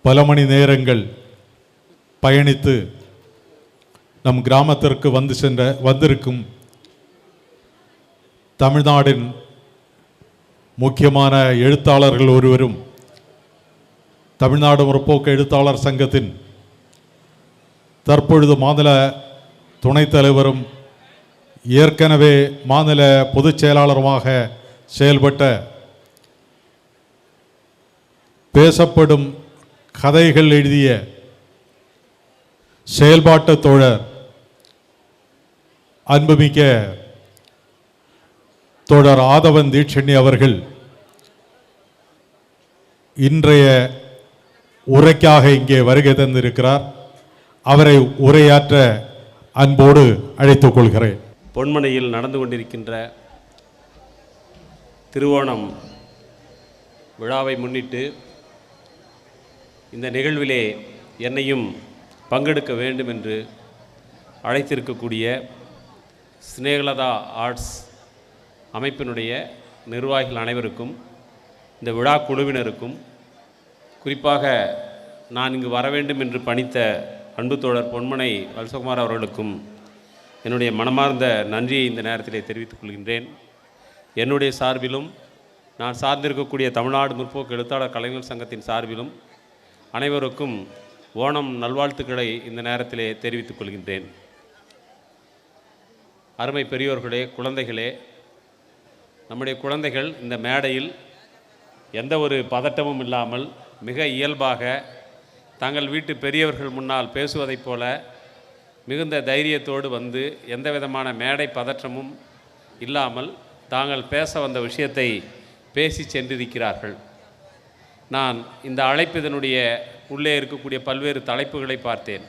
பல மணி நேரங்கள் பயணித்து நம் கிராமத்திற்கு வந்திருக்கும் தமிழ்நாட்டின் முக்கியமான எழுத்தாளர்கள் ஒருவரும் தமிழ்நாடு முற்போக்கு எழுத்தாளர் சங்கத்தின் தற்பொழுது மாநில துணைத் தலைவரும் ஏற்கனவே மாநில பொதுச் செயலாளருமாக செயல்பட்ட பேசப்படும் கதைகள் எழுதிய செயல்பாட்டு தோழர் அன்புமிக்க தோழர் ஆதவன் தீட்சணி அவர்கள் இன்றைய உரைக்காக இங்கே வருகை தந்திருக்கிறார். அவரை உரையாற்ற அன்போடு அழைத்துக் கொள்கிறேன். பொன்மனையில் நடந்து கொண்டிருக்கின்ற திருவோணம் விழாவை முன்னிட்டு இந்த நிகழ்விலே என்னையும் பங்கெடுக்க வேண்டும் என்று அழைத்திருக்கக்கூடிய ஸ்னேகலதா ஆர்ட்ஸ் அமைப்பினுடைய நிர்வாகிகள் அனைவருக்கும், இந்த விழா குழுவினருக்கும், குறிப்பாக நான் இங்கு வர வேண்டும் என்று பணித்த அன்பு தோழர் பொன்மனை வல்சகுமார் அவர்களுக்கும் என்னுடைய மனமார்ந்த நன்றியை இந்த நேரத்திலே தெரிவித்துக் கொள்கின்றேன். என்னுடைய சார்பிலும் நான் சார்ந்திருக்கக்கூடிய தமிழ்நாடு முற்போக்கு எழுத்தாளர் கலைஞர் சங்கத்தின் சார்பிலும் அனைவருக்கும் ஓணம் நல்வாழ்த்துக்களை இந்த நேரத்திலே தெரிவித்துக் கொள்கின்றேன். அருமை பெரியோர்களே, குழந்தைகளே, நம்முடைய குழந்தைகள் இந்த மேடையில் எந்த ஒரு பதட்டமும் இல்லாமல் மிக இயல்பாக தங்கள் வீட்டு பெரியவர்கள் முன்னால் பேசுவதைப் போல மிகுந்த தைரியத்தோடு வந்து எந்த விதமான மேடை பதற்றமும் இல்லாமல் தாங்கள் பேச வந்த விஷயத்தை பேசி சென்றிருக்கிறார்கள். நான் இந்த அழைப்பிதனுடைய உள்ளே இருக்கக்கூடிய பல்வேறு தலைப்புகளை பார்த்தேன்.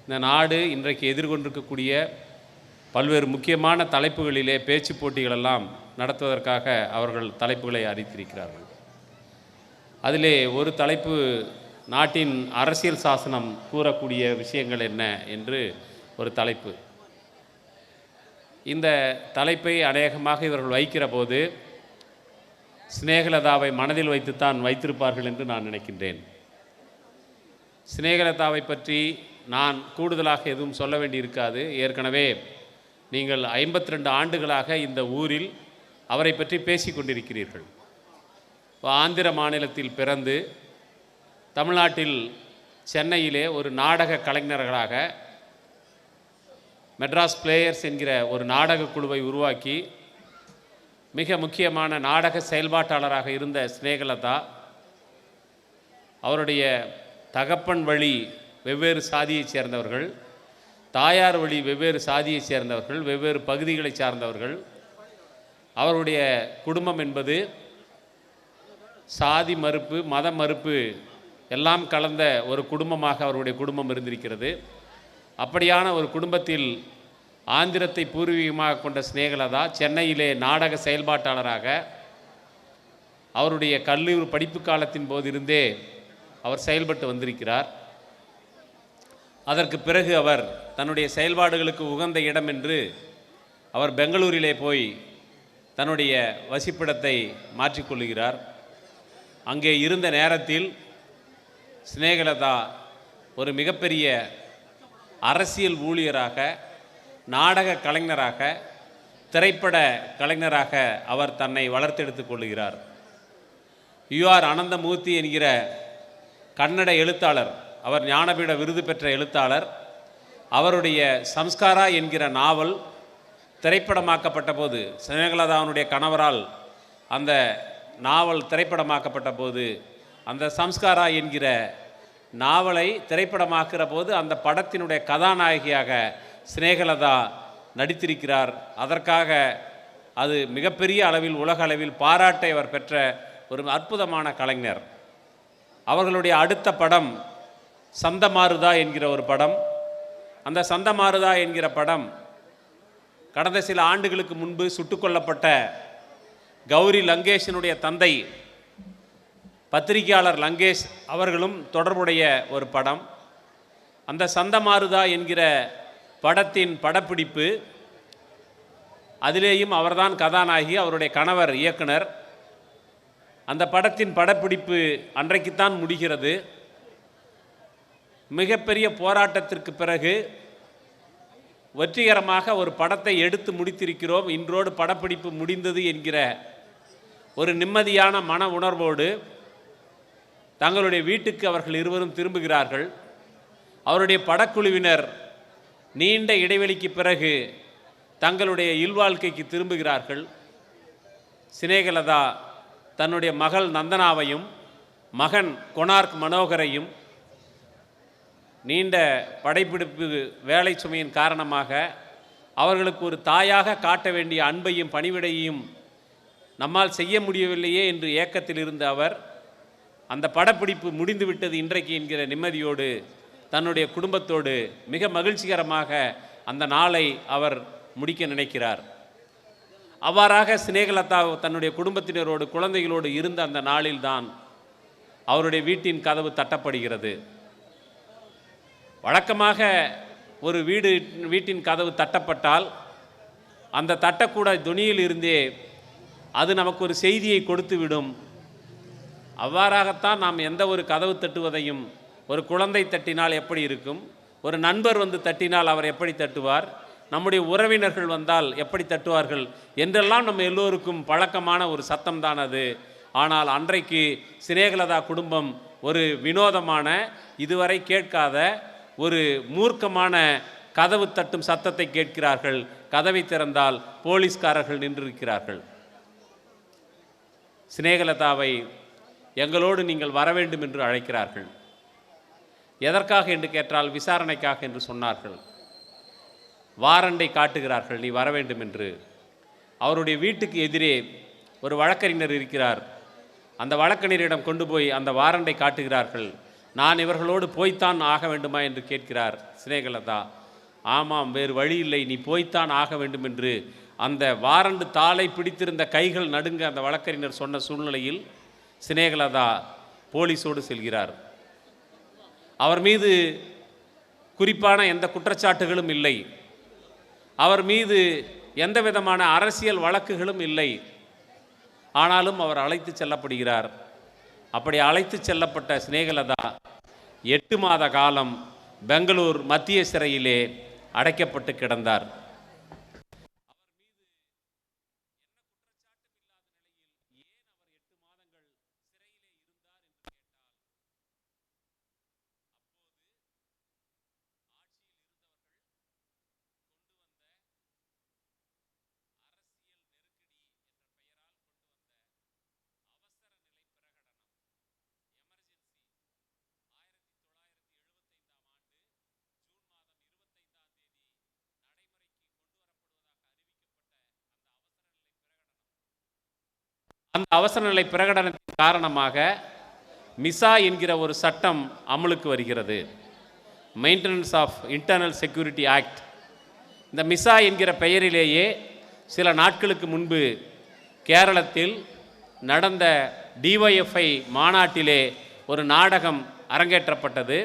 இந்த நாடு இன்றைக்கு எதிர்கொண்டிருக்கக்கூடிய பல்வேறு முக்கியமான தலைப்புகளிலே பேச்சு போட்டிகளெல்லாம் நடத்துவதற்காக அவர்கள் தலைப்புகளை அறிவித்திருக்கிறார்கள். அதிலே ஒரு தலைப்பு நாட்டின் அரசியல் சாசனம் கூறக்கூடிய விஷயங்கள் என்ன என்று ஒரு தலைப்பு. இந்த தலைப்பை அநேகமாக இவர்கள் வைக்கிற போது ஸ்னேகலதாவை மனதில் வைத்துத்தான் வைத்திருப்பார்கள் என்று நான் நினைக்கின்றேன். ஸ்னேகலதாவை பற்றி நான் கூடுதலாக எதுவும் சொல்ல வேண்டியிருக்காது. ஏற்கனவே நீங்கள் 52 ஆண்டுகளாக இந்த ஊரில் அவரை பற்றி பேசி கொண்டிருக்கிறீர்கள். ஆந்திர மாநிலத்தில் பிறந்து தமிழ்நாட்டில் சென்னையிலே ஒரு நாடக கலைஞர்களாக மெட்ராஸ் பிளேயர்ஸ் என்கிற ஒரு நாடக குழுவை உருவாக்கி மிக முக்கியமான நாடக செயல்பாட்டாளராக இருந்த ஸ்னேகலதா, அவருடைய தகப்பன் வழி வெவ்வேறு சாதியைச் சேர்ந்தவர்கள், தாயார் வழி வெவ்வேறு சாதியைச் சேர்ந்தவர்கள், வெவ்வேறு பகுதிகளை சார்ந்தவர்கள். அவருடைய குடும்பம் என்பது சாதி மறுப்பு, மத மறுப்பு எல்லாம் கலந்த ஒரு குடும்பமாக அவருடைய குடும்பம் இருந்திருக்கிறது. அப்படியான ஒரு குடும்பத்தில் ஆந்திரத்தை பூர்வீகமாக கொண்ட ஸ்னேகலதா சென்னையிலே நாடக செயல்பாட்டாளராக அவருடைய கல்லூரி படிப்பு காலத்தின் போது இருந்தே அவர் செயல்பட்டு வந்திருக்கிறார். அதற்கு பிறகு அவர் தன்னுடைய செயல்பாடுகளுக்கு உகந்த இடம் என்று அவர் பெங்களூரிலே போய் தன்னுடைய வசிப்பிடத்தை மாற்றிக்கொள்கிறார். அங்கே இருந்த நேரத்தில் ஸ்னேகலதா ஒரு மிகப்பெரிய அரசியல் ஊழியராக, நாடக கலைஞராக, திரைப்பட கலைஞராக அவர் தன்னை வளர்த்தெடுத்து கொள்கிறார். யூஆர் அனந்தமூர்த்தி என்கிற கன்னட எழுத்தாளர், அவர் ஞானபீட விருது பெற்ற எழுத்தாளர். அவருடைய சம்ஸ்காரா என்கிற நாவல் திரைப்படமாக்கப்பட்ட போது, ஸ்னேகலதாவுடைய கணவரால் அந்த நாவல் திரைப்படமாக்கப்பட்ட போது, அந்த சம்ஸ்காரா என்கிற நாவலை திரைப்படமாக்குற போது அந்த படத்தினுடைய கதாநாயகியாக ஸ்னேகலதா நடித்திருக்கிறார். அதற்காக அது மிகப்பெரிய அளவில், உலக அளவில் பாராட்டை அவர் பெற்ற ஒரு அற்புதமான கலைஞர். அவர்களுடைய அடுத்த படம் சந்தமாருதா என்கிற ஒரு படம். அந்த சந்தமாருதா என்கிற படம் கடந்த சில ஆண்டுகளுக்கு முன்பு சுட்டுக் கொல்லப்பட்ட கௌரி லங்கேஷனுடைய தந்தை பத்திரிகையாளர் லங்கேஷ் அவர்களும் தொடர்புடைய ஒரு படம். அந்த சந்தமாருதா என்கிற படத்தின் படப்பிடிப்பு, அதிலேயும் அவர்தான் கதாநாயகி, அவருடைய கணவர் இயக்குனர். அந்த படத்தின் படப்பிடிப்பு அன்றைக்குத்தான் முடிகிறது. மிகப்பெரிய போராட்டத்திற்கு பிறகு வெற்றிகரமாக ஒரு படத்தை எடுத்து முடித்திருக்கிறோம், இன்றோடு படப்பிடிப்பு முடிந்தது என்கிற ஒரு நிம்மதியான மன உணர்வோடு தங்களுடைய வீட்டுக்கு அவர்கள் இருவரும் திரும்புகிறார்கள். அவருடைய படக்குழுவினர் நீண்ட இடைவெளிக்கு பிறகு தங்களுடைய இல்வாழ்க்கைக்கு திரும்புகிறார்கள். சினேகலதா தன்னுடைய மகள் நந்தனாவையும் மகன் கொனார்க் மனோகரையும் நீண்ட படைப்பிடிப்பு வேலை சுமையின் காரணமாக அவர்களுக்கு ஒரு தாயாக காட்ட வேண்டிய அன்பையும் பணிவிடையையும் நம்மால் செய்ய முடியவில்லையே என்று ஏக்கத்தில் இருந்த அவர் அந்த படப்பிடிப்பு முடிந்துவிட்டது இன்றைக்கு என்கிற நிம்மதியோடு தன்னுடைய குடும்பத்தோடு மிக மகிழ்ச்சிகரமாக அந்த நாளை அவர் முடிக்க நினைக்கிறார். அவ்வாறாக சினேகலதா தன்னுடைய குடும்பத்தினரோடு குழந்தைகளோடு இருந்த அந்த நாளில்தான் அவருடைய வீட்டின் கதவு தட்டப்படுகிறது. வழக்கமாக ஒரு வீட்டின் கதவு தட்டப்பட்டால் அந்த தட்டக்கூட துணியில் இருந்தே அது நமக்கு ஒரு செய்தியை கொடுத்துவிடும். அவ்வாறாகத்தான் நாம் எந்த ஒரு கதவு தட்டுவதையும், ஒரு குழந்தை தட்டினால் எப்படி இருக்கும், ஒரு நண்பர் வந்து தட்டினால் அவர் எப்படி தட்டுவார், நம்முடைய உறவினர்கள் வந்தால் எப்படி தட்டுவார்கள் என்றெல்லாம் நம்ம எல்லோருக்கும் பழக்கமான ஒரு சத்தம்தான் அது. ஆனால் அன்றைக்கு சினேகலதா குடும்பம் ஒரு வினோதமான, இதுவரை கேட்காத ஒரு மூர்க்கமான கதவு தட்டும் சத்தத்தை கேட்கிறார்கள். கதவை திறந்தால் போலீஸ்காரர்கள் நின்றிருக்கிறார்கள். சினேகலதாவை எங்களோடு நீங்கள் வர வேண்டும் என்று அழைக்கிறார்கள். எதற்காக என்று கேட்டால் விசாரணைக்காக என்று சொன்னார்கள். வாரண்டை காட்டுகிறார்கள், நீ வர வேண்டும் என்று. அவருடைய வீட்டுக்கு எதிரே ஒரு வழக்கறிஞர் இருக்கிறார். அந்த வழக்கறிஞரிடம் கொண்டு போய் அந்த வாரண்டை காட்டுகிறார்கள். நான் இவர்களோடு போய்த்தான் ஆக வேண்டுமா என்று கேட்கிறார் சினேகலதா. ஆமாம், வேறு வழி இல்லை, நீ போய்த்தான் ஆக வேண்டும் என்று அந்த வாரண்டு தாளை பிடித்திருந்த கைகள் நடுங்க அந்த வழக்கறிஞர் சொன்ன சூழ்நிலையில் சினேகலதா போலீஸோடு செல்கிறார். அவர் மீது குறிப்பான எந்த குற்றச்சாட்டுகளும் இல்லை. அவர் மீது எந்த விதமான அரசியல் வழக்குகளும் இல்லை. ஆனாலும் அவர் அழைத்து செல்லப்படுகிறார். அப்படி அழைத்து செல்லப்பட்ட சினேகலதா 8 மாத காலம் பெங்களூர் மத்திய சிறையிலே அடைக்கப்பட்டு கிடந்தார். அந்த அவசர நிலை பிரகடனத்தின் காரணமாக மிசா என்கிற ஒரு சட்டம் அமலுக்கு வருகிறது. Maintenance of internal security act. இந்த மிசா என்கிற பெயரிலேயே சில நாட்களுக்கு முன்பு கேரளத்தில் நடந்த டிஒய்எஃப்ஐ மாநாட்டிலே ஒரு நாடகம் அரங்கேற்றப்பட்டது.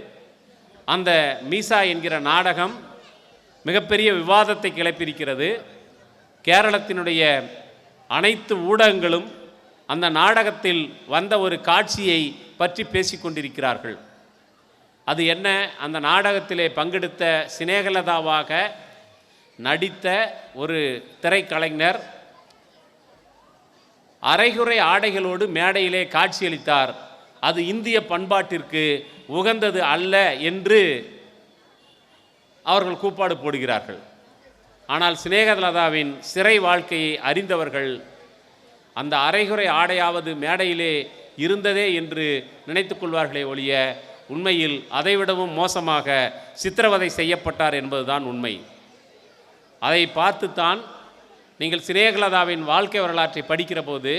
அந்த மீசா என்கிற நாடகம் மிகப்பெரிய விவாதத்தை கிளப்பியிருக்கிறது. கேரளத்தினுடைய அனைத்து ஊடகங்களும் அந்த நாடகத்தில் வந்த ஒரு காட்சியை பற்றி பேசிக்கொண்டிருக்கிறார்கள். அது என்ன? அந்த நாடகத்திலே பங்கெடுத்த சினேகலதாவாக நடித்த ஒரு திரைக்கலைஞர் அரைகுறை ஆடைகளோடு மேடையிலே காட்சியளித்தார். அது இந்திய பண்பாட்டிற்கு உகந்தது அல்ல என்று அவர்கள் கூப்பாடு போடுகிறார்கள். ஆனால் சினேகலதாவின் சிறை வாழ்க்கையை அறிந்தவர்கள் அந்த அரைகுறை ஆடையாவது மேடையிலே இருந்ததே என்று நினைத்துக் கொள்வார்களே ஒழிய உண்மையில் அதைவிடவும் மோசமாக சித்திரவதை செய்யப்பட்டார் என்பதுதான் உண்மை. அதை பார்த்துத்தான் நீங்கள் சினேகலதாவின் வாழ்க்கை வரலாற்றை படிக்கிற போது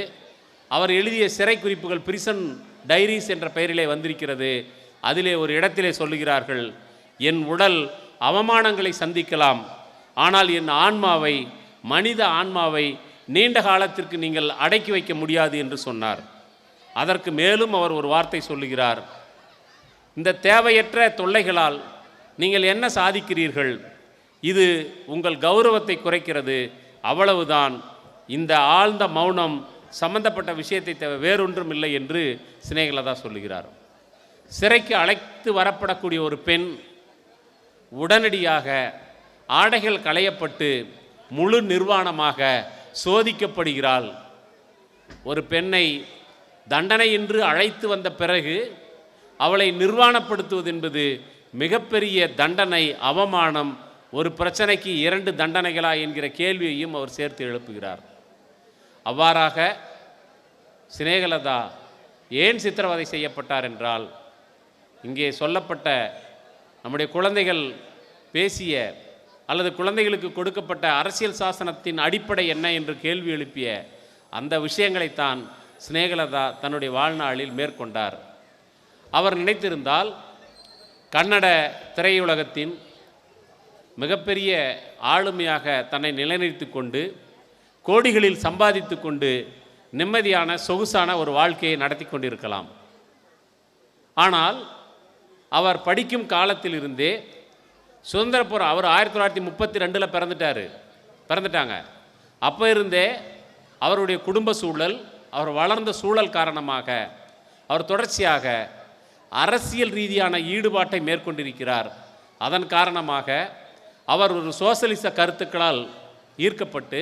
அவர் எழுதிய சிறை குறிப்புகள் பிரிசன் டைரிஸ் என்ற பெயரிலே வந்திருக்கிறது. அதிலே ஒரு இடத்திலே சொல்லுகிறார்கள், என் உடல் அவமானங்களை சந்திக்கலாம், ஆனால் என் ஆன்மாவை, மனித ஆன்மாவை நீண்ட காலத்திற்கு நீங்கள் அடக்கி வைக்க முடியாது என்று சொன்னார். அதற்கு மேலும் அவர் ஒரு வார்த்தை சொல்லுகிறார், இந்த தேவையற்ற தொல்லைகளால் நீங்கள் என்ன சாதிக்கிறீர்கள்? இது உங்கள் கௌரவத்தை குறைக்கிறது, அவ்வளவுதான். இந்த ஆழ்ந்த மௌனம் சம்பந்தப்பட்ட விஷயத்தை வேறொன்றும் இல்லை என்று சினேகலதா சொல்லுகிறார். சிறைக்கு அழைத்து வரப்படக்கூடிய ஒரு பெண் உடனடியாக ஆடைகள் களையப்பட்டு முழு நிர்வாணமாக சோதிக்கப்படுகிறாள். ஒரு பெண்ணை தண்டனையின்றி அழைத்து வந்த பிறகு அவளை நிர்வாணப்படுத்துவது என்பது மிகப்பெரிய தண்டனை, அவமானம். ஒரு பிரச்சனைக்கு 2 தண்டனைகளா என்கிற கேள்வியையும் அவர் சேர்த்து எழுப்புகிறார். அவ்வாறாக சினேகலதா ஏன் சித்திரவதை செய்யப்பட்டார் என்றால், இங்கே சொல்லப்பட்ட நம்முடைய குழந்தைகள் பேசிய அல்லது குழந்தைகளுக்கு கொடுக்கப்பட்ட அரசியல் சாசனத்தின் அடிப்படை என்ன என்று கேள்வி எழுப்பிய அந்த விஷயங்களைத்தான் சினேகலதா தன்னுடைய வாழ்நாளில் மேற்கொண்டார். அவர் நினைத்திருந்தால் கன்னட திரையுலகத்தின் மிகப்பெரிய ஆளுமையாக தன்னை நிலைநிறுத்தி கொண்டு கோடிகளில் சம்பாதித்து கொண்டு நிம்மதியான சொகுசான ஒரு வாழ்க்கையை நடத்தி கொண்டிருக்கலாம். ஆனால் அவர் படிக்கும் காலத்திலிருந்தே சுதந்திரபுரம், அவர் 1932 பிறந்துட்டாங்க. அப்போ இருந்தே அவருடைய குடும்ப சூழல், அவர் வளர்ந்த சூழல் காரணமாக அவர் தொடர்ச்சியாக அரசியல் ரீதியான ஈடுபாட்டை மேற்கொண்டிருக்கிறார். அதன் காரணமாக அவர் ஒரு சோசலிச கருத்துக்களால் ஈர்க்கப்பட்டு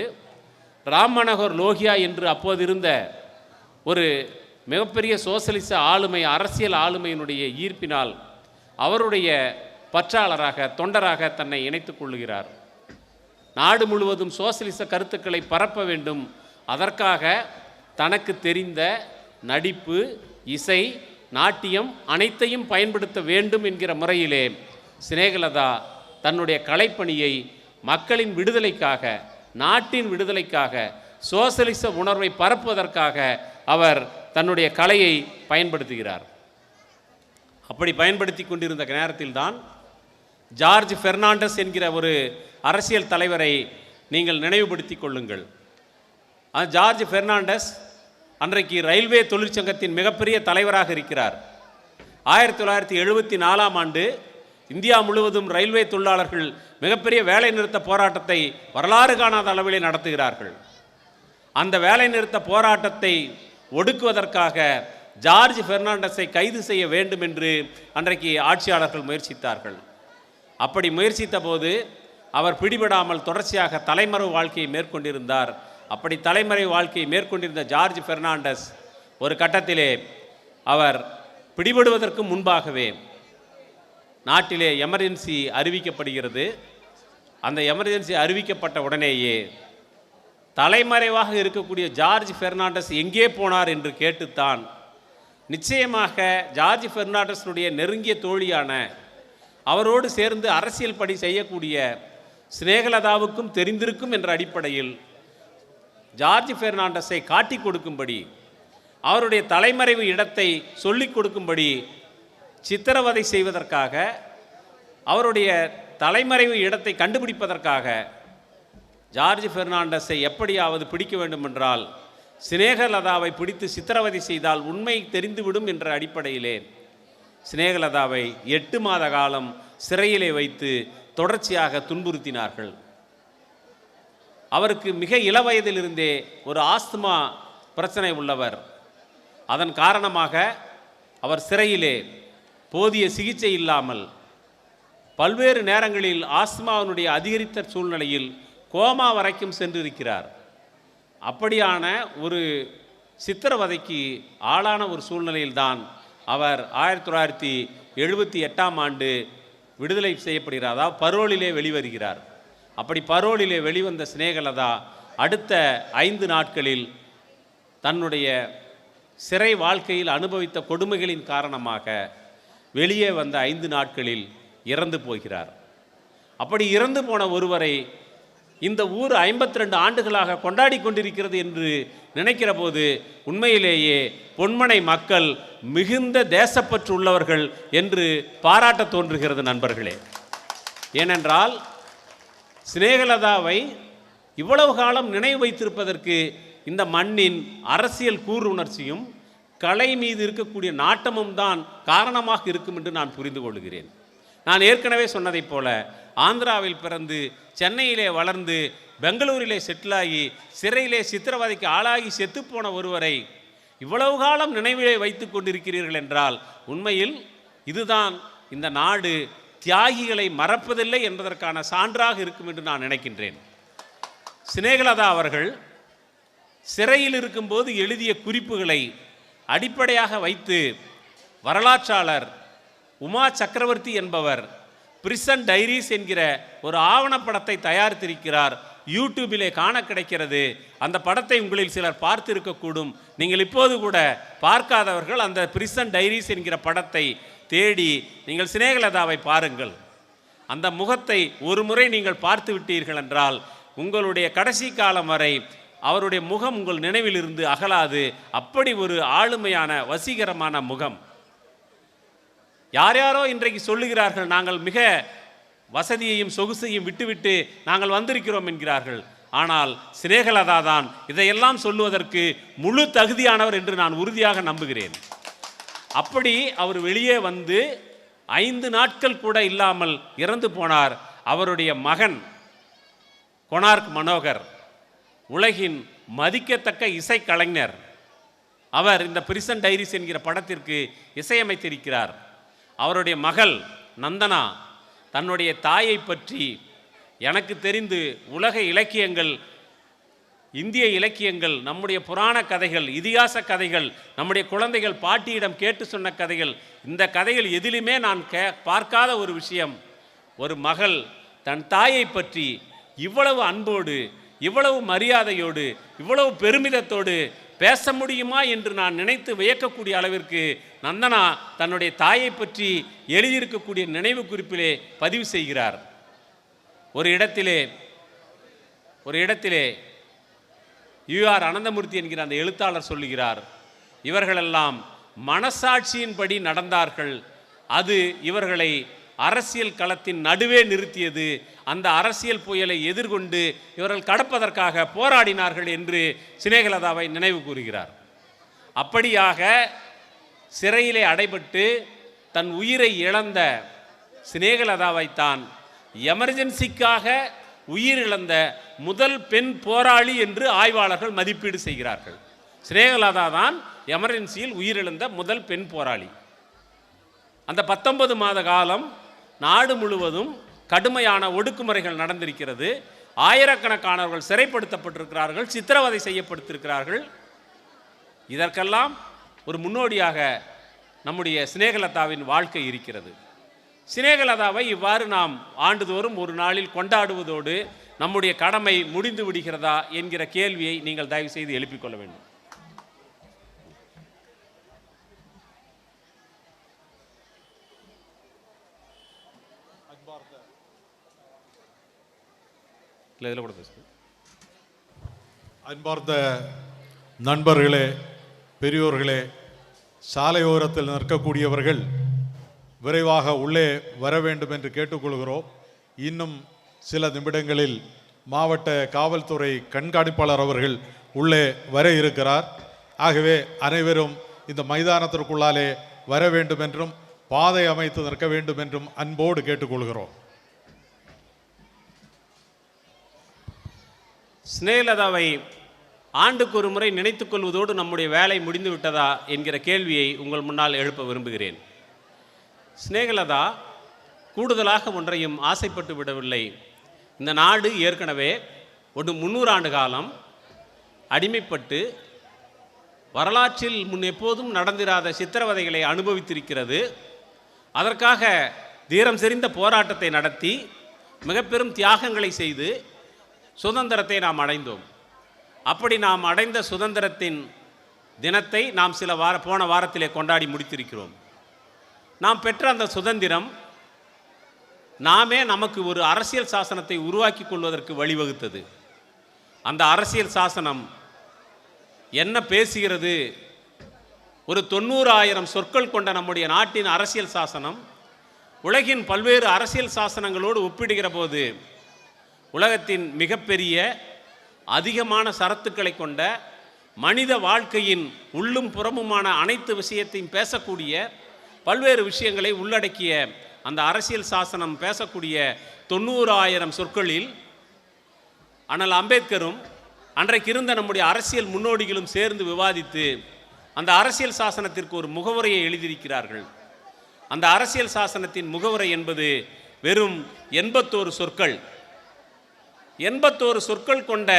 ராம் மனோகர் லோகியா என்று அப்போது இருந்த ஒரு மிகப்பெரிய சோசலிச ஆளுமை, அரசியல் ஆளுமையினுடைய ஈர்ப்பினால் அவருடைய பற்றாளராக, தொண்டராக தன்னை இணைத்துக் கொள்ளுகிறார். நாடு முழுவதும் சோசலிச கருத்துக்களை பரப்ப வேண்டும், அதற்காக தனக்கு தெரிந்த நடிப்பு, இசை, நாட்டியம் அனைத்தையும் பயன்படுத்த வேண்டும் என்கிற முறையிலே சினேகலதா தன்னுடைய கலைப்பணியை மக்களின் விடுதலைக்காக, நாட்டின் விடுதலைக்காக, சோசலிச உணர்வை பரப்புவதற்காக அவர் தன்னுடைய கலையை பயன்படுத்துகிறார். அப்படி பயன்படுத்தி கொண்டிருந்த நேரத்தில்தான் ஜார்ஜ் பெர்னாண்டஸ் என்கிற ஒரு அரசியல் தலைவரை நீங்கள் நினைவுபடுத்தி கொள்ளுங்கள். ஜார்ஜ் பெர்னாண்டஸ் அன்றைக்கு ரயில்வே தொழிற்சங்கத்தின் மிகப்பெரிய தலைவராக இருக்கிறார். 1974ஆம் ஆண்டு இந்தியா முழுவதும் ரயில்வே தொழிலாளர்கள் மிகப்பெரிய வேலை நிறுத்த போராட்டத்தை வரலாறு காணாத அளவிலே நடத்துகிறார்கள். அந்த வேலை நிறுத்த போராட்டத்தை ஒடுக்குவதற்காக ஜார்ஜ் பெர்னாண்டஸை கைது செய்ய வேண்டும் என்று அன்றைக்கு ஆட்சியாளர்கள் முயற்சித்தார்கள். அப்படி முயற்சித்த போது அவர் பிடிபடாமல் தொடர்ச்சியாக தலைமறைவு வாழ்க்கையை மேற்கொண்டிருந்தார். அப்படி தலைமறைவு வாழ்க்கையை மேற்கொண்டிருந்த ஜார்ஜ் பெர்னாண்டஸ் ஒரு கட்டத்திலே அவர் பிடிபடுவதற்கு முன்பாகவே நாட்டிலே எமர்ஜென்சி அறிவிக்கப்படுகிறது. அந்த எமர்ஜென்சி அறிவிக்கப்பட்ட உடனேயே தலைமறைவாக இருக்கக்கூடிய ஜார்ஜ் பெர்னாண்டஸ் எங்கே போனார் என்று கேட்டுத்தான் நிச்சயமாக ஜார்ஜ் பெர்னாண்டஸினுடைய நெருங்கிய தோழியான, அவரோடு சேர்ந்து அரசியல் பணி செய்யக்கூடிய சினேகலதாவுக்கும் தெரிந்திருக்கும் என்ற அடிப்படையில் ஜார்ஜ் பெர்னாண்டஸை காட்டி கொடுக்கும்படி, அவருடைய தலைமறைவு இடத்தை சொல்லிக் கொடுக்கும்படி சித்திரவதை செய்வதற்காக, அவருடைய தலைமறைவு இடத்தை கண்டுபிடிப்பதற்காக ஜார்ஜ் பெர்னாண்டஸை எப்படியாவது பிடிக்க வேண்டுமென்றால் சினேகலதாவை பிடித்து சித்திரவதை செய்தால் உண்மை தெரிந்துவிடும் என்ற அடிப்படையிலே சினேகலதாவை 8 மாத காலம் சிறையிலே வைத்து தொடர்ச்சியாக துன்புறுத்தினார்கள். அவருக்கு மிக இளவயதிலிருந்தே ஒரு ஆஸ்துமா பிரச்சனை உள்ளவர். அதன் காரணமாக அவர் சிறையிலே போதிய சிகிச்சை இல்லாமல் பல்வேறு நேரங்களில் ஆஸ்துமாவினுடைய அதிகரித்த சூழ்நிலையில் கோமா வரைக்கும் சென்றிருக்கிறார். அப்படியான ஒரு சித்திரவதைக்கு ஆளான ஒரு சூழ்நிலையில்தான் அவர் 1978ஆம் ஆண்டு விடுதலை செய்யப்படுகிறார். அதாவது பரோலிலே வெளிவருகிறார். அப்படி பரோலிலே வெளிவந்த சினேகலதா அடுத்த 5 நாட்களில் தன்னுடைய சிறை வாழ்க்கையில் அனுபவித்த கொடுமைகளின் காரணமாக வெளியே வந்த 5 நாட்களில் இறந்து போகிறார். அப்படி இறந்து போன ஒருவரை இந்த ஊர் 52 ஆண்டுகளாக கொண்டாடி கொண்டிருக்கிறது என்று நினைக்கிற போது உண்மையிலேயே பொன்மனை மக்கள் மிகுந்த தேசப்பற்று உள்ளவர்கள் என்று பாராட்ட தோன்றுகிறது நண்பர்களே. ஏனென்றால் சினேகலதாவை இவ்வளவு காலம் நினைவு வைத்திருப்பதற்கு இந்த மண்ணின் அரசியல் கூருணர்ச்சியும் கலை மீது இருக்கக்கூடிய நாட்டமும் தான் காரணமாக இருக்கும் என்று நான் புரிந்து கொள்கிறேன். நான் ஏற்கனவே சொன்னதைப் போல ஆந்திராவில் பிறந்து சென்னையிலே வளர்ந்து பெங்களூரிலே செட்டிலாகி சிறையிலே சித்திரவதைக்கு ஆளாகி செத்துப்போன ஒருவரை இவ்வளவு காலம் நினைவிலே வைத்து கொண்டிருக்கிறீர்கள் என்றால் உண்மையில் இதுதான் இந்த நாடு தியாகிகளை மறப்பதில்லை என்பதற்கான சான்றாக இருக்கும் என்று நான் நினைக்கின்றேன். சினேகலதா அவர்கள் சிறையில் இருக்கும்போது எழுதிய குறிப்புகளை அடிப்படையாக வைத்து வரலாற்றாளர் உமா சக்கரவர்த்தி என்பவர் பிரிசன் டைரிஸ் என்கிற ஒரு ஆவணப்படத்தை தயாரித்திருக்கிறார். யூடியூபிலே காண கிடைக்கிறது. அந்த படத்தை உங்களில் சிலர் பார்த்திருக்கக்கூடும். நீங்கள் இப்போது கூட பார்க்காதவர்கள் அந்த பிரிசன் டைரிஸ் என்கிற படத்தை தேடி நீங்கள் சினேகலதாவை பாருங்கள். அந்த முகத்தை ஒரு முறை நீங்கள் பார்த்து விட்டீர்கள் என்றால் உங்களுடைய கடைசி காலம் வரை அவருடைய முகம் உங்கள் நினைவிலிருந்து அகலாது. அப்படி ஒரு ஆளுமையான வசீகரமான முகம். யார் யாரோ இன்றைக்கு சொல்லுகிறார்கள், நாங்கள் மிக வசதியையும் சொகுசையும் விட்டுவிட்டு நாங்கள் வந்திருக்கிறோம் என்கிறார்கள். ஆனால் சினேகலதா தான் இதையெல்லாம் சொல்லுவதற்கு முழு தகுதியானவர் என்று நான் உறுதியாக நம்புகிறேன். அப்படி அவர் வெளியே வந்து 5 நாட்கள் கூட இல்லாமல் இறந்து போனார். அவருடைய மகன் கொனார்க் மனோகர் உலகின் மதிக்கத்தக்க இசைக்கலைஞர். அவர் இந்த பிரிசன் டைரிஸ் என்கிற படத்திற்கு இசையமைத்திருக்கிறார். அவருடைய மகள் நந்தனா தன்னுடைய தாயை பற்றி எனக்கு தெரிந்து உலக இலக்கியங்கள், இந்திய இலக்கியங்கள், நம்முடைய புராண கதைகள், இதிகாச கதைகள், நம்முடைய குழந்தைகள் பாட்டியிடம் கேட்டு சொன்ன கதைகள், இந்த கதைகள் எதிலுமே நான் பார்க்காத ஒரு விஷயம். ஒரு மகள் தன் தாயை பற்றி இவ்வளவு அன்போடு, இவ்வளவு மரியாதையோடு, இவ்வளவு பெருமிதத்தோடு பேச முடியுமா என்று நான் நினைத்து வியக்கக்கூடிய அளவிற்கு நந்தனா தன்னுடைய தாயை பற்றி எழுதியிருக்கக்கூடிய நினைவு குறிப்பிலே பதிவு செய்கிறார். ஒரு இடத்திலே யூஆர் அனந்தமூர்த்தி என்கிற அந்த எழுத்தாளர் சொல்லுகிறார், இவர்களெல்லாம் மனசாட்சியின்படி நடந்தார்கள். அது இவர்களை அரசியல் களத்தின் நடுவே நிறுத்தியது. அந்த அரசியல் புயலை எதிர்கொண்டு இவர்கள் கடப்பதற்காக போராடினார்கள் என்று சினேகலதாவை நினைவு கூறுகிறார். அப்படியாக சிறையிலே அடைபட்டு தன் உயிரை இழந்த சினேகலதாவைத்தான் எமர்ஜென்சிக்காக உயிரிழந்த முதல் பெண் போராளி என்று ஆய்வாளர்கள் மதிப்பீடு செய்கிறார்கள். சினேகலதா தான் எமர்ஜென்சியில் உயிரிழந்த முதல் பெண் போராளி. அந்த 19 மாத காலம் நாடு முழுவதும் கடுமையான ஒடுக்குமுறைகள் நடந்திருக்கிறது. ஆயிரக்கணக்கானவர்கள் சிறைப்படுத்தப்பட்டிருக்கிறார்கள், சித்திரவதை செய்யப்பட்டிருக்கிறார்கள். இதற்கெல்லாம் ஒரு முன்னோடியாக நம்முடைய சினேகலதாவின் வாழ்க்கை இருக்கிறது. சினேகலதாவை இவ்வாறு நாம் ஆண்டுதோறும் ஒரு நாளில் கொண்டாடுவதோடு நம்முடைய கடமை முடிந்து விடுகிறதா என்கிற கேள்வியை நீங்கள் தயவு செய்து எழுப்பிக் கொள்ள வேண்டும். அன்பார்ந்த நண்பர்களே, பெரியோர்களே, சாலையோரத்தில் நிற்கக்கூடியவர்கள் விரைவாக உள்ளே வர வேண்டும் என்று கேட்டுக்கொள்கிறோம். இன்னும் சில நிமிடங்களில் மாவட்ட காவல்துறை கண்காணிப்பாளர் அவர்கள் உள்ளே வர இருக்கிறார். ஆகவே அனைவரும் இந்த மைதானத்திற்குள்ளாலே வர வேண்டும் என்றும் பாதை அமைத்து நிற்க வேண்டும் என்றும் அன்போடு கேட்டுக்கொள்கிறோம். சினேகலதாவை ஆண்டுக்கு ஒரு முறை நினைத்துக் கொள்வதோடு நம்முடைய வேலை முடிந்து விட்டதா என்கிற கேள்வியை உங்கள் முன்னால் எழுப்ப விரும்புகிறேன். சினேகலதா கூடுதலாக ஒன்றையும் ஆசைப்பட்டு விடவில்லை. இந்த நாடு ஏற்கனவே 300 ஆண்டு காலம் அடிமைப்பட்டு வரலாற்றில் முன் எப்போதும் நடந்திராத சித்திரவதைகளை அனுபவித்திருக்கிறது. அதற்காக தீரம் செறிந்த போராட்டத்தை நடத்தி மிக பெரும் தியாகங்களை செய்து சுதந்திரத்தை நாம் அடைந்தோம். அப்படி நாம் அடைந்த சுதந்திரத்தின் தினத்தை நாம் போன வாரத்திலே கொண்டாடி முடித்திருக்கிறோம். நாம் பெற்ற அந்த சுதந்திரம் நாமே நமக்கு ஒரு அரசியல் சாசனத்தை உருவாக்கி கொள்வதற்கு வழிவகுத்தது. அந்த அரசியல் சாசனம் என்ன பேசுகிறது? ஒரு 90,000 சொற்கள் கொண்ட நம்முடைய நாட்டின் அரசியல் சாசனம் உலகின் பல்வேறு அரசியல் சாசனங்களோடு ஒப்பிடுகிற போது உலகத்தின் மிகப்பெரிய அதிகமான சரத்துக்களை கொண்ட மனித வாழ்க்கையின் உள்ளும் புறமுமான அனைத்து விஷயத்தையும் பேசக்கூடிய பல்வேறு விஷயங்களை உள்ளடக்கிய அந்த அரசியல் சாசனம் பேசக்கூடிய 90,000 சொற்களில் அண்ணல் அம்பேத்கரும் அன்றைக்கு இருந்த நம்முடைய அரசியல் முன்னோடிகளும் சேர்ந்து விவாதித்து அந்த அரசியல் சாசனத்திற்கு ஒரு முகவுரையை எழுதியிருக்கிறார்கள். அந்த அரசியல் சாசனத்தின் முகவுரை என்பது வெறும் 81 சொற்கள். 81 சொற்கள் கொண்ட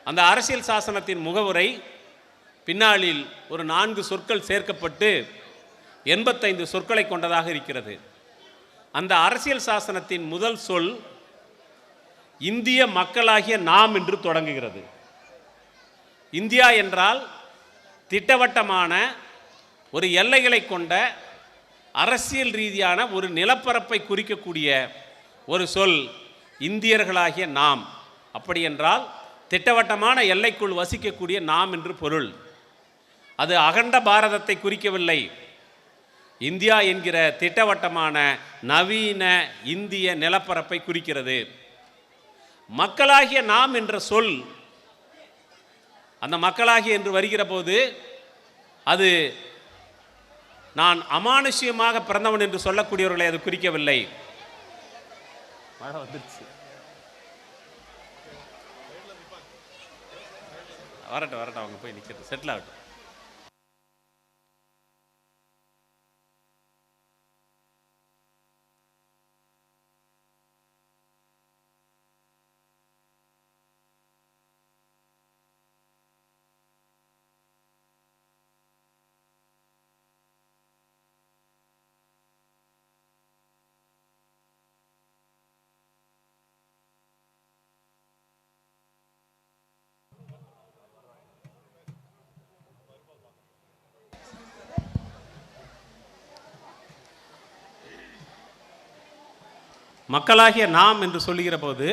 அந்த அரசியல் சாசனத்தின் முகவுரை பின்னாளில் ஒரு 4 சொற்கள் சேர்க்கப்பட்டு 85 சொற்களை கொண்டதாக இருக்கிறது. அந்த அரசியல் சாசனத்தின் முதல் சொல் இந்திய மக்களாகிய நாம் என்று தொடங்குகிறது. இந்தியா என்றால் திட்டவட்டமான ஒரு எல்லைகளை கொண்ட அரசியல் ரீதியான ஒரு நிலப்பரப்பை குறிக்கக்கூடிய ஒரு சொல் இந்தியர்களாகிய நாம். அப்படி என்றால் திட்டவட்டமான எல்லைக்குள் வசிக்கக்கூடிய நாம் என்று பொருள். அது அகண்ட பாரதத்தை குறிக்கவில்லை. இந்தியா என்கிற திட்டவட்டமான நவீன இந்திய நிலப்பரப்பை குறிக்கிறது. மக்களாகிய நாம் என்ற சொல் அந்த மக்களாகிய என்று வருகிற போது அது நான் அமானுஷ்யமாக பிறந்தவன் என்று சொல்லக்கூடியவர்களை அது குறிக்கவில்லை. மழை வந்துருச்சு, வரட்டும் அவங்க போய் நிற்கிறது, செட்டில் ஆகட்டும். மக்களாகிய நாம் என்று சொல்லுகிற போது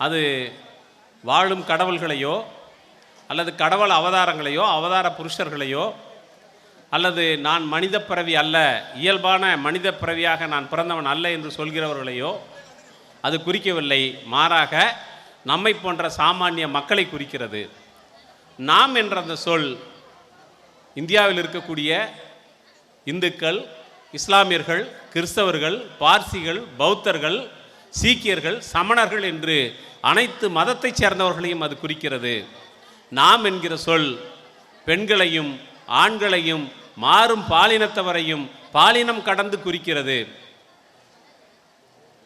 அது வாழும் கடவுள்களையோ அல்லது கடவுள் அவதாரங்களையோ அவதார புருஷர்களையோ அல்லது நான் மனித பிறவி அல்ல, இயல்பான மனித பிறவியாக நான் பிறந்தவன் அல்ல என்று சொல்கிறவர்களையோ அது குறிக்கவில்லை. மாறாக நம்மை போன்ற சாமானிய மக்களை குறிக்கிறது. நாம் என்ற அந்த சொல் இந்தியாவில் இருக்கக்கூடிய இந்துக்கள், இஸ்லாமியர்கள், கிறிஸ்தவர்கள், பார்சிகள், பௌத்தர்கள், சீக்கியர்கள், சமணர்கள் என்று அனைத்து மதத்தைச் சேர்ந்தவர்களையும் அது குறிக்கிறது. நாம் என்கிற சொல் பெண்களையும் ஆண்களையும் மாறும் பாலினத்தவரையும் பாலினம் கடந்து குறிக்கிறது.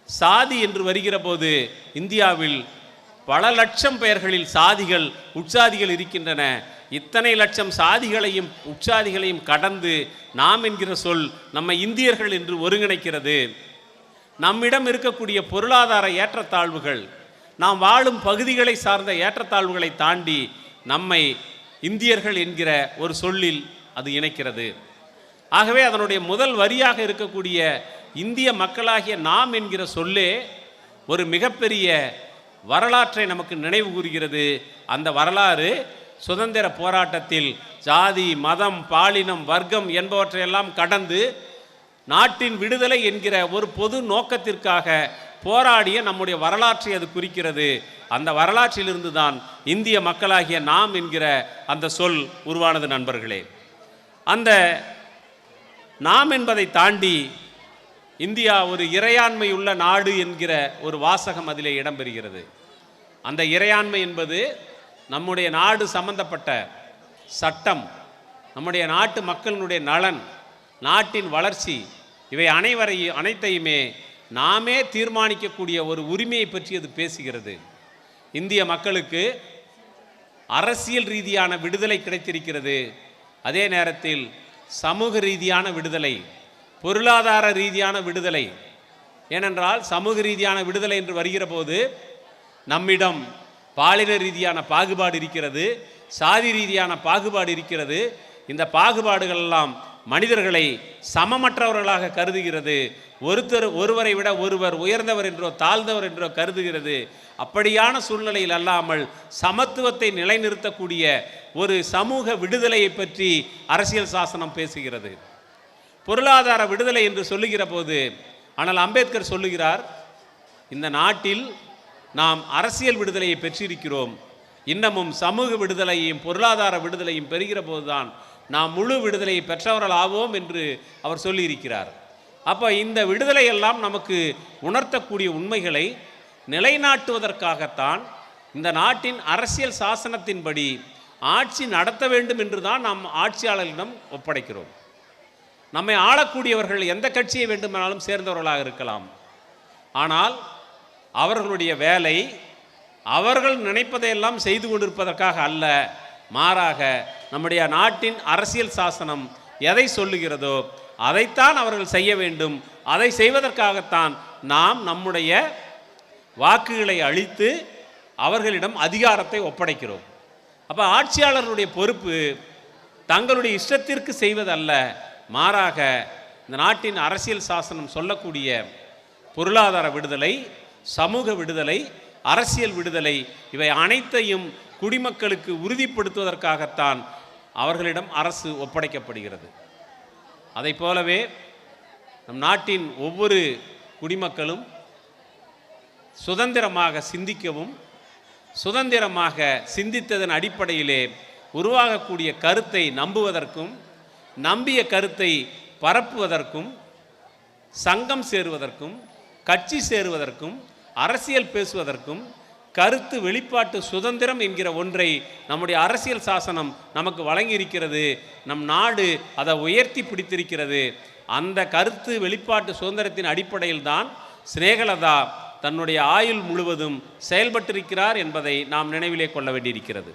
சாதி என்று வருகிற போது இந்தியாவில் பல லட்சம் பெயர்களில் சாதிகள் உட்சாதிகள் இருக்கின்றன. இத்தனை லட்சம் சாதிகளையும் உட்சாதிகளையும் கடந்து நாம் என்கிற சொல் நம்ம இந்தியர்கள் என்று ஒருங்கிணைக்கிறது. நம்மிடம் இருக்கக்கூடிய பொருளாதார ஏற்றத்தாழ்வுகள், நாம் வாழும் பகுதிகளை சார்ந்த ஏற்றத்தாழ்வுகளை தாண்டி நம்மை இந்தியர்கள் என்கிற ஒரு சொல்லில் அது இணைக்கிறது. ஆகவே அதனுடைய முதல் வரியாக இருக்கக்கூடிய இந்திய மக்களாகிய நாம் என்கிற சொல்லே ஒரு மிகப்பெரிய வரலாற்றை நமக்கு நினைவு கூறுகிறது. அந்த வரலாறு சுதந்திர போராட்டத்தில் ஜாதி, மதம், பாலினம், வர்க்கம் என்பவற்றையெல்லாம் கடந்து நாட்டின் விடுதலை என்கிற ஒரு பொது நோக்கத்திற்காக போராடிய நம்முடைய வரலாற்றை அது குறிக்கிறது. அந்த வரலாற்றிலிருந்து தான் இந்திய மக்களாகிய நாம் என்கிற அந்த சொல் உருவானது. நண்பர்களே, அந்த நாம் என்பதை தாண்டி இந்தியா ஒரு இறையாண்மை உள்ள நாடு என்கிற ஒரு வாசகம் அதிலே இடம்பெறுகிறது. அந்த இறையாண்மை என்பது நம்முடைய நாடு சம்பந்தப்பட்ட சட்டம், நம்முடைய நாட்டு மக்களினுடைய நலன், நாட்டின் வளர்ச்சி, இவை அனைத்தையுமே நாமே தீர்மானிக்கக்கூடிய ஒரு உரிமையை பற்றி அது பேசுகிறது. இந்திய மக்களுக்கு அரசியல் ரீதியான விடுதலை கிடைத்திருக்கிறது. அதே நேரத்தில் சமூக ரீதியான விடுதலை, பொருளாதார ரீதியான விடுதலை. ஏனென்றால் சமூக ரீதியான விடுதலை என்று வருகிற போது நம்மிடம் பாலின ரீதியான பாகுபாடு இருக்கிறது, சாதி ரீதியான பாகுபாடு இருக்கிறது. இந்த பாகுபாடுகள் எல்லாம் மனிதர்களை சமமற்றவர்களாக கருதுகிறது. ஒருவரை விட ஒருவர் உயர்ந்தவர் என்றோ தாழ்ந்தவர் என்றோ கருதுகிறது. அப்படியான சூழ்நிலையில் அல்லாமல் சமத்துவத்தை நிலைநிறுத்தக்கூடிய ஒரு சமூக விடுதலையை பற்றி அரசியல் சாசனம் பேசுகிறது. பொருளாதார விடுதலை என்று சொல்லுகிற போது ஆனால் அம்பேத்கர் சொல்லுகிறார், இந்த நாட்டில் நாம் அரசியல் விடுதலையை பெற்றிருக்கிறோம், இன்னமும் சமூக விடுதலையும் பொருளாதார விடுதலையும் பெறுகிற போதுதான் நாம் முழு விடுதலையை பெற்றவர்கள் ஆவோம் என்று அவர் சொல்லியிருக்கிறார். அப்போ இந்த விடுதலையெல்லாம் நமக்கு உணர்த்தக்கூடிய உண்மைகளை நிலைநாட்டுவதற்காகத்தான் இந்த நாட்டின் அரசியல் சாசனத்தின்படி ஆட்சி நடத்த வேண்டும் என்று தான் நாம் ஆட்சியாளர்களிடம் ஒப்படைக்கிறோம். நம்மை ஆளக்கூடியவர்கள் எந்த கட்சியை வேண்டுமானாலும் சேர்ந்தவர்களாக இருக்கலாம். ஆனால் அவர்களுடைய வேலை அவர்கள் நினைப்பதையெல்லாம் செய்து கொண்டிருப்பதற்காக அல்ல, மாறாக நம்முடைய நாட்டின் அரசியல் சாசனம் எதை சொல்லுகிறதோ அதைத்தான் அவர்கள் செய்ய வேண்டும். அதை செய்வதற்காகத்தான் நாம் நம்முடைய வாக்குகளை அளித்து அவர்களிடம் அதிகாரத்தை ஒப்படைக்கிறோம். அப்போ ஆட்சியாளர்களுடைய பொறுப்பு தங்களுடைய இஷ்டத்திற்கு செய்வதல்ல, மாறாக இந்த நாட்டின் அரசியல் சாசனம் சொல்லக்கூடிய பொருளாதார விடுதலை, சமூக விடுதலை, அரசியல் விடுதலை இவை அனைத்தையும் குடிமக்களுக்கு உறுதிப்படுத்துவதற்காகத்தான் அவர்களிடம் அரசு ஒப்படைக்கப்படுகிறது. அதை போலவே நம் நாட்டின் ஒவ்வொரு குடிமக்களும் சுதந்திரமாக சிந்திக்கவும், சுதந்திரமாக சிந்தித்ததன் அடிப்படையிலே உருவாகக்கூடிய கருத்தை நம்புவதற்கும், நம்பிய கருத்தை பரப்புவதற்கும், சங்கம் சேருவதற்கும், கட்சி சேருவதற்கும், அரசியல் பேசுவதற்கும், கருத்து வெளிப்பாட்டு சுதந்திரம் என்கிற ஒன்றை நம்முடைய அரசியல் சாசனம் நமக்கு வழங்கியிருக்கிறது. நம் நாடு அதை உயர்த்தி பிடித்திருக்கிறது. அந்த கருத்து வெளிப்பாட்டு சுதந்திரத்தின் அடிப்படையில் தான் சினேகலதா தன்னுடைய ஆயுள் முழுவதும் செயல்பட்டிருக்கிறார் என்பதை நாம் நினைவிலே கொள்ள வேண்டியிருக்கிறது.